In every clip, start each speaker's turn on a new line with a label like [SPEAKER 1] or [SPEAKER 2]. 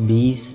[SPEAKER 1] 20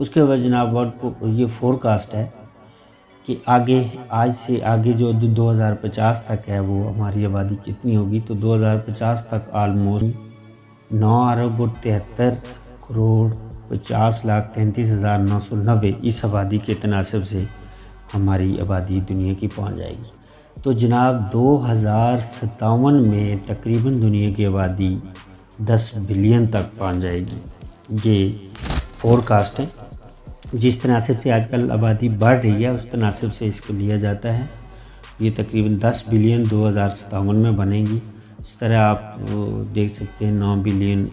[SPEAKER 1] اس کے بعد جناب یہ فورکاسٹ ہے کہ آج سے آگے جو 2050 تک ہے وہ ہماری آبادی کتنی ہوگی. تو 2050 تک آلموسٹ 9,73,50,33,990 اس آبادی کے تناسب سے ہماری آبادی دنیا کی پہنچ جائے گی. تو جناب 2057 میں تقریباً دنیا کی آبادی 10 بلین تک پہنچ جائے گی. یہ فورکاسٹ ہے. جس تناسب سے آج کل آبادی بڑھ رہی ہے اس تناسب سے اس کو لیا جاتا ہے. یہ تقریباً 10 بلین 2057 میں بنے گی. اس طرح آپ دیکھ سکتے ہیں 9 بلین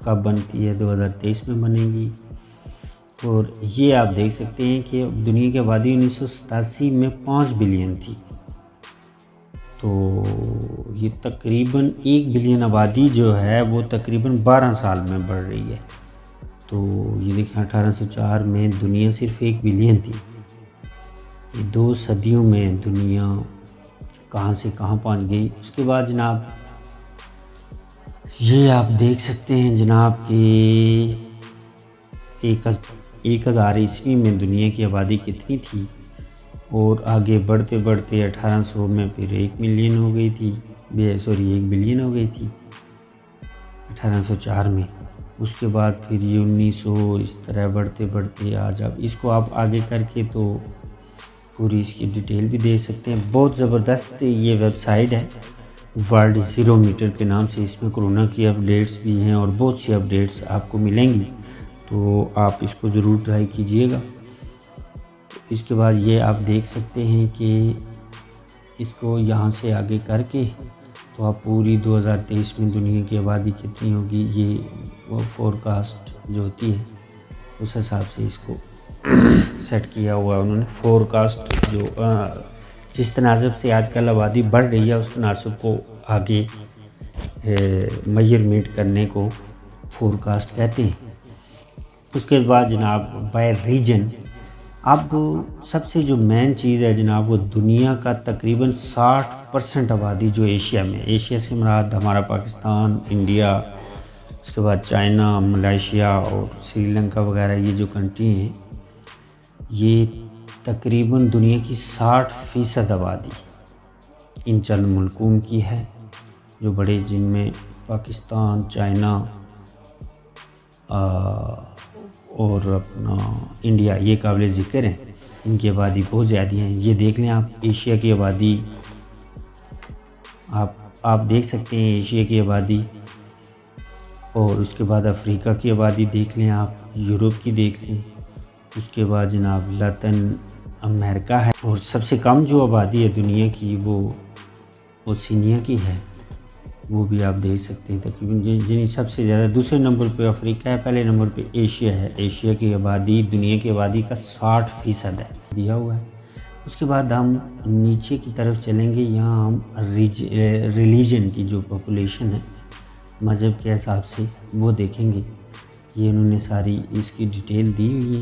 [SPEAKER 1] کب بنتی ہے، 2023 میں بنے گی. اور یہ آپ دیکھ سکتے ہیں کہ دنیا کی آبادی 1987 میں 5 بلین تھی. تو یہ تقریباً 1 بلین آبادی جو ہے وہ تقریباً 12 سال میں بڑھ رہی ہے. تو یہ دیکھیں 1804 میں دنیا صرف 1 بلین تھی. یہ 2 صدیوں میں دنیا کہاں سے کہاں پہنچ گئی. اس کے بعد جناب یہ آپ دیکھ سکتے ہیں جناب کہ 1000 عیسوی میں دنیا کی آبادی کتنی تھی، اور آگے بڑھتے بڑھتے 1800 میں پھر 1 ملین ہو گئی تھی، 1 بلین ہو گئی تھی 1804 میں. اس کے بعد پھر یہ 1900 اس طرح بڑھتے بڑھتے آج آپ اس کو آپ آگے کر کے تو پوری اس کی ڈیٹیل بھی دے سکتے ہیں. بہت زبردست یہ ویب سائٹ ہے ورلڈ زیرو میٹر کے نام سے. اس میں کرونا کی اپڈیٹس بھی ہیں اور بہت سی اپڈیٹس آپ کو ملیں گی، تو آپ اس کو ضرور ٹرائی کیجئے گا. اس کے بعد یہ آپ دیکھ سکتے ہیں کہ اس کو یہاں سے آگے کر کے تو آپ پوری 2023 میں دنیا کی آبادی کتنی ہوگی یہ وہ فورکاسٹ جو ہوتی ہے اس حساب سے اس کو سیٹ کیا ہوا ہے انہوں نے. فورکاسٹ جو جس تناسب سے آج کل آبادی بڑھ رہی ہے اس تناسب کو آگے میجرمنٹ کرنے کو فورکاسٹ کہتے ہیں. اس کے بعد جناب بائی ریجن، اب سب سے جو مین چیز ہے جناب وہ دنیا کا تقریباً 60% آبادی جو ایشیا سے مراد ہمارا پاکستان، انڈیا، اس کے بعد چائنا، ملائیشیا اور سری لنکا وغیرہ یہ جو کنٹری ہیں، یہ تقریباً دنیا کی 60% آبادی ان چند ملکوں کی ہے جو بڑے، جن میں پاکستان، چائنا اور اپنا انڈیا یہ قابل ذکر ہیں. ان کی آبادی بہت زیادہ ہیں. یہ دیکھ لیں آپ ایشیا کی آبادی، آپ دیکھ سکتے ہیں ایشیا کی آبادی، اور اس کے بعد افریقہ کی آبادی دیکھ لیں آپ، یورپ کی دیکھ لیں، اس کے بعد جناب لاطن امریکہ ہے، اور سب سے کم جو آبادی ہے دنیا کی وہ اوسینیا کی ہے. وہ بھی آپ دیکھ سکتے ہیں تقریباً جنہیں سب سے زیادہ. دوسرے نمبر پہ افریقہ ہے، پہلے نمبر پہ ایشیا ہے. ایشیا کی آبادی دنیا کی آبادی کا 60% ہے دیا ہوا ہے. اس کے بعد ہم نیچے کی طرف چلیں گے. یہاں ہم ریلیجن کی جو پاپولیشن ہے مذہب کے حساب سے وہ دیکھیں گے. یہ انہوں نے ساری اس کی ڈیٹیل دی ہوئی ہے.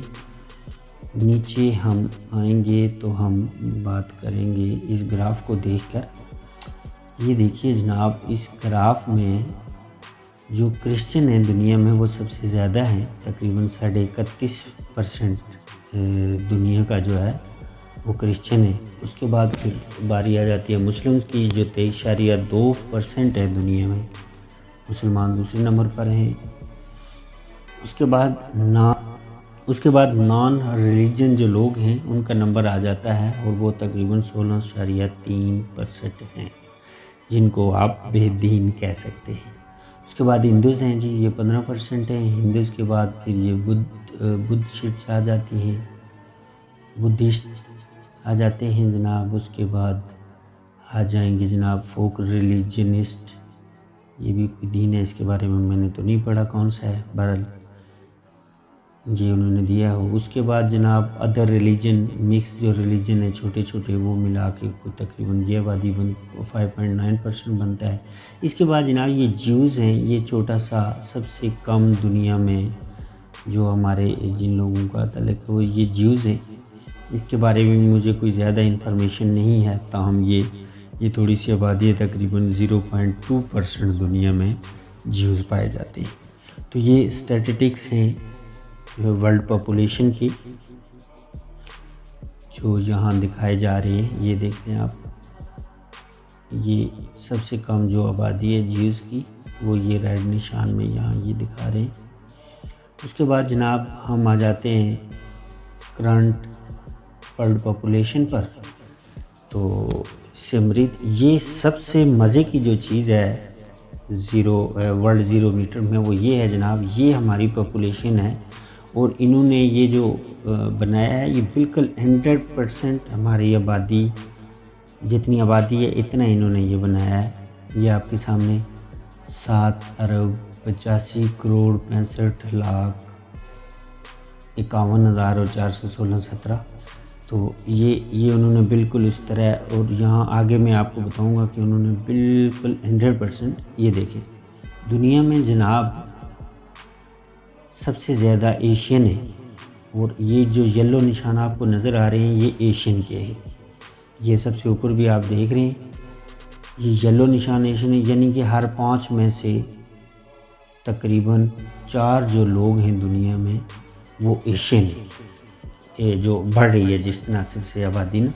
[SPEAKER 1] نیچے ہم آئیں گے تو ہم بات کریں گے اس گراف کو دیکھ کر. یہ دیکھیے جناب اس گراف میں جو کرسچن ہیں دنیا میں وہ سب سے زیادہ ہیں، تقریباً 31% دنیا کا جو ہے وہ کرسچن ہے. اس کے بعد پھر باری آ جاتی ہے مسلمز کی جو 23.2% ہے دنیا میں. مسلمان دوسرے نمبر پر ہیں. اس کے بعد نان ریلیجن جو لوگ ہیں ان کا نمبر آ جاتا ہے اور وہ تقریباً 16.3% ہیں جن کو آپ بے دین کہہ سکتے ہیں. اس کے بعد ہندوز ہیں جی، یہ 15% ہیں. ہندوز کے بعد پھر یہ بدھسٹ آ جاتی ہیں، بدھسٹ آ جاتے ہیں جناب. اس کے بعد آ جائیں گے جناب فوک ریلیجنسٹ، یہ بھی کوئی دین ہے، اس کے بارے میں نے تو نہیں پڑھا کون سا ہے، بہرحال یہ انہوں نے دیا ہو. اس کے بعد جناب ادر ریلیجن، مکس جو ریلیجن ہے چھوٹے چھوٹے وہ ملا کے تقریباً یہ آبادی 5.9% بنتا ہے. اس کے بعد جناب یہ جیوز ہیں، یہ چھوٹا سا سب سے کم دنیا میں جو ہمارے جن لوگوں کا تعلق ہے وہ یہ جیوز ہیں. اس کے بارے میں مجھے کوئی زیادہ انفارمیشن نہیں ہے، تاہم یہ تھوڑی سی آبادی ہے، تقریباً 0.2% دنیا میں جیوز پائے جاتے ہیں. تو یہ اسٹیٹسٹکس ہیں ورلڈ پاپولیشن کی جو یہاں دکھائے جا رہے ہیں، یہ دیکھ لیں آپ، یہ سب سے کم جو آبادی ہے جیوز کی، وہ یہ ریڈ نشان میں یہاں یہ دکھا رہے ہیں۔ اس کے بعد جناب ہم آ جاتے ہیں کرنٹ ورلڈ پاپولیشن پر۔ تو اس سے مرید یہ سب سے مزے کی جو چیز ہے ورلڈ 0 میٹر میں، وہ یہ ہے جناب، یہ ہماری پاپولیشن ہے، اور انہوں نے یہ جو بنایا ہے، یہ بالکل 100% ہماری آبادی، جتنی آبادی ہے اتنا انہوں نے یہ بنایا ہے۔ یہ آپ کے سامنے 7,85,65,51,416 تو یہ انہوں نے بالکل اس طرح، اور یہاں آگے میں آپ کو بتاؤں گا کہ انہوں نے بالکل 100%، یہ دیکھیں دنیا میں جناب سب سے زیادہ ایشین ہے، اور یہ جو یلو نشان آپ کو نظر آ رہے ہیں یہ ایشین کے ہیں۔ یہ سب سے اوپر بھی آپ دیکھ رہے ہیں، یہ یلو نشان ایشین ہے، یعنی کہ ہر 5 میں سے تقریباً 4 جو لوگ ہیں دنیا میں وہ ایشین ہیں۔ یہ جو بڑھ رہی ہے جس تناسب سے آبادی نا،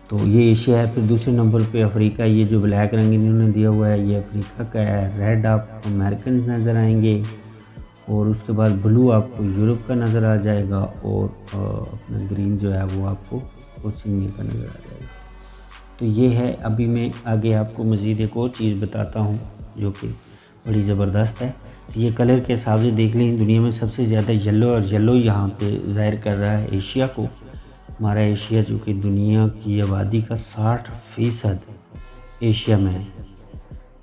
[SPEAKER 1] تو یہ ایشیا ہے۔ پھر دوسرے نمبر پہ افریقہ، یہ جو بلیک رنگ انہوں نے دیا ہوا ہے یہ افریقہ کا ہے۔ ریڈ آپ امریکن نظر آئیں گے، اور اس کے بعد بلو آپ کو یورپ کا نظر آ جائے گا، اور اپنا گرین جو ہے وہ آپ کو اوسینیا کا نظر آ جائے گا۔ تو یہ ہے، ابھی میں آگے آپ کو مزید ایک اور چیز بتاتا ہوں جو کہ بڑی زبردست ہے۔ تو یہ کلر کے حساب سے دیکھ لیں، دنیا میں سب سے زیادہ یلو یہاں پہ ظاہر کر رہا ہے ایشیا کو۔ ہمارا ایشیا چونکہ دنیا کی آبادی کا 60% ایشیا میں ہے،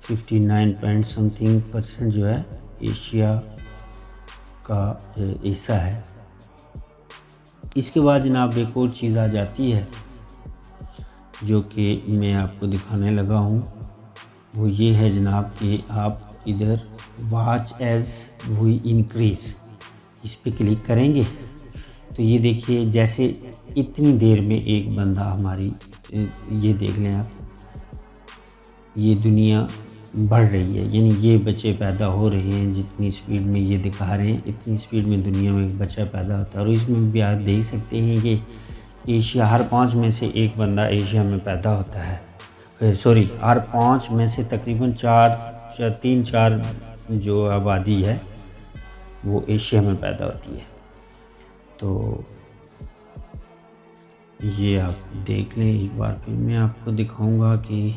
[SPEAKER 1] 59% جو ہے ایشیا کا حصہ ہے۔ اس کے بعد جناب ایک اور چیز آ جاتی ہے جو کہ میں آپ کو دکھانے لگا ہوں، وہ یہ ہے جناب کہ آپ ادھر واچ ایز وی انکریز، اس پہ کلک کریں گے تو یہ دیکھیے جیسے اتنی دیر میں ایک بندہ ہماری، یہ دیکھ لیں آپ، یہ دنیا بڑھ رہی ہے، یعنی یہ بچے پیدا ہو رہے ہیں، جتنی سپیڈ میں یہ دکھا رہے ہیں اتنی سپیڈ میں دنیا میں ایک بچہ پیدا ہوتا ہے۔ اور اس میں بھی آپ دیکھ سکتے ہیں کہ ایشیا، ہر 5 میں سے ایک بندہ ایشیا میں پیدا ہوتا ہے، ہر 5 میں سے تقریباً 3-4 جو آبادی ہے وہ ایشیا میں پیدا ہوتی ہے۔ تو یہ آپ دیکھ لیں ایک بار، پھر میں آپ کو دکھاؤں گا کہ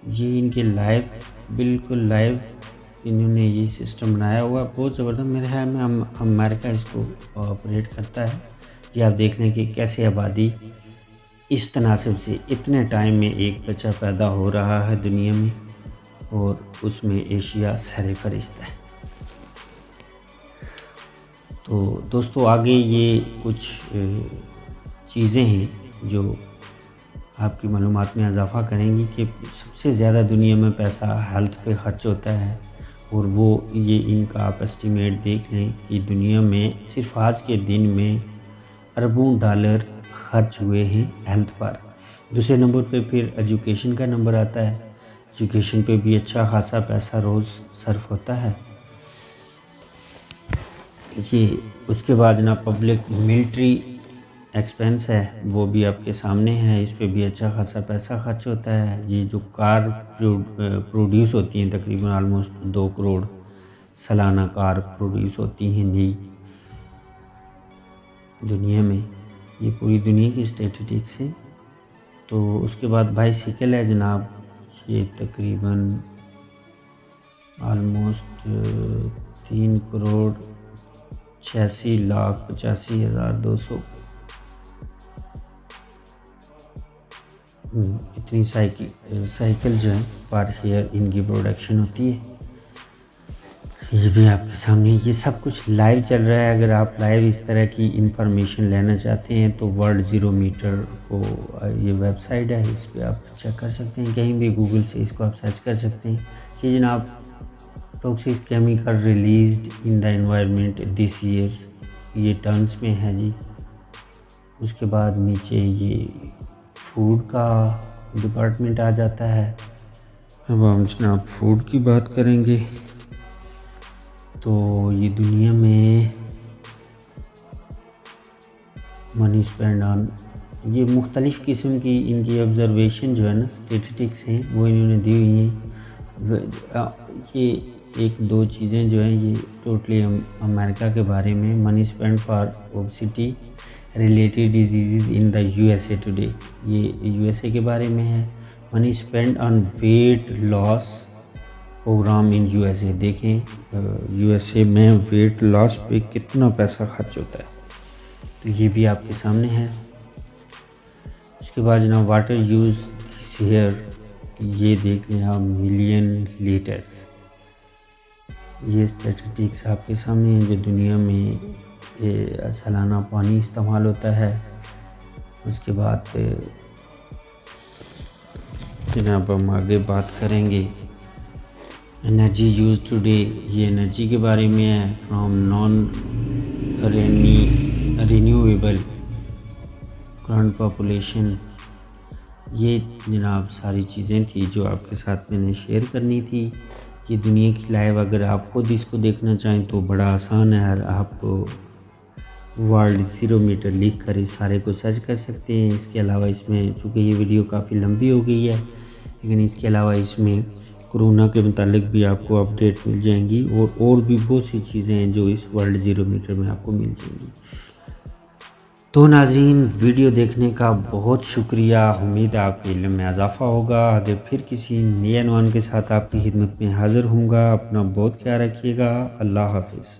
[SPEAKER 1] یہ ان کے لائیو، بالکل لائیو انہوں نے یہ سسٹم بنایا ہوا ہے، بہت زبردست۔ میرے خیال میں امریکہ اس کو آپریٹ کرتا ہے۔ یہ آپ دیکھ لیں کہ کیسے آبادی اس تناسب سے اتنے ٹائم میں ایک بچہ پیدا ہو رہا ہے دنیا میں، اور اس میں ایشیا سر فہرست ہے۔ تو دوستو آگے یہ کچھ چیزیں ہیں جو آپ کی معلومات میں اضافہ کریں گی کہ سب سے زیادہ دنیا میں پیسہ ہیلتھ پہ خرچ ہوتا ہے، اور وہ یہ ان کا آپ اسٹیمیٹ دیکھ لیں کہ دنیا میں صرف آج کے دن میں اربوں ڈالر خرچ ہوئے ہیں ہیلتھ پر۔ دوسرے نمبر پہ پھر ایجوکیشن کا نمبر آتا ہے، ایجوکیشن پہ بھی اچھا خاصا پیسہ روز صرف ہوتا ہے۔ یہ اس کے بعد نا پبلک ملٹری ایکسپینس ہے، وہ بھی آپ کے سامنے ہے، اس پہ بھی اچھا خاصا پیسہ خرچ ہوتا ہے۔ یہ جو کار پروڈیوس ہوتی ہیں، تقریباً آلموسٹ 2 کروڑ سالانہ کار پروڈیوس ہوتی ہیں نئی دنیا میں، یہ پوری دنیا کی اسٹیٹسٹکس ہیں۔ تو اس کے بعد بائیسیکل ہے جناب، یہ تقریباً آلموسٹ 3 کروڑ 86,85,200 اتنی سائیکل جو ہے پر ایئر ان کی پروڈکشن ہوتی ہے۔ یہ بھی آپ کے سامنے، یہ سب کچھ لائیو چل رہا ہے۔ اگر آپ لائیو اس طرح کی انفارمیشن لینا چاہتے ہیں تو ورلڈ 0 میٹر کو یہ ویب سائٹ ہے، اس پہ آپ چیک کر سکتے ہیں، کہیں بھی گوگل سے اس کو آپ سرچ کر سکتے ہیں۔ یہ جناب toxic chemical released in the environment this years, یہ ٹرمز میں ہے جی۔ اس کے بعد نیچے یہ فوڈ کا ڈپارٹمنٹ آ جاتا ہے۔ اب ہم جناب فوڈ کی بات کریں گے تو یہ دنیا میں منی اسپینڈ آن، یہ مختلف قسم کی ان کی آبزرویشن جو ہے نا اسٹیٹسٹکس ہیں وہ انہوں نے دی ہوئی ہیں۔ یہ ایک دو چیزیں جو ہیں یہ ٹوٹلی امریکہ کے بارے میں، money spend for obesity related diseases in the U S A today, یہ یو ایس اے کے بارے میں ہے۔ Money spend on weight loss program in U S A, دیکھیں یو ایس اے میں ویٹ لاس پہ کتنا پیسہ خرچ ہوتا ہے، تو یہ بھی آپ کے سامنے ہے۔ اس کے بعد جناب واٹر یوز دس ایئر، یہ دیکھ لیں آپ، ملین لیٹرس، یہ اسٹیٹسٹکس آپ کے سامنے ہیں جو دنیا میں سالانہ پانی استعمال ہوتا ہے۔ اس کے بعد جناب ہم آگے بات کریں گے انرجی یوز ٹوڈے، یہ انرجی کے بارے میں ہے، from non renewable current population. یہ جناب ساری چیزیں تھیں جو آپ کے ساتھ میں نے شیئر کرنی تھی۔ یہ دنیا کی لائیو اگر آپ خود اس کو دیکھنا چاہیں تو بڑا آسان ہے، آپ ورلڈ زیرو میٹر لکھ کر اس سارے کو سرچ کر سکتے ہیں۔ اس کے علاوہ اس میں چونکہ یہ ویڈیو کافی لمبی ہو گئی ہے، لیکن اس کے علاوہ اس میں کرونا کے متعلق بھی آپ کو اپڈیٹ مل جائیں گی، اور بھی بہت سی چیزیں ہیں جو اس ورلڈ زیرو میٹر میں آپ کو مل جائیں گی۔ تو ناظرین ویڈیو دیکھنے کا بہت شکریہ، امید ہے آپ کے علم میں اضافہ ہوگا۔ آگے پھر کسی نئے عنوان کے ساتھ آپ کی خدمت میں حاضر ہوں گا۔ اپنا بہت خیال رکھیے گا، اللہ حافظ۔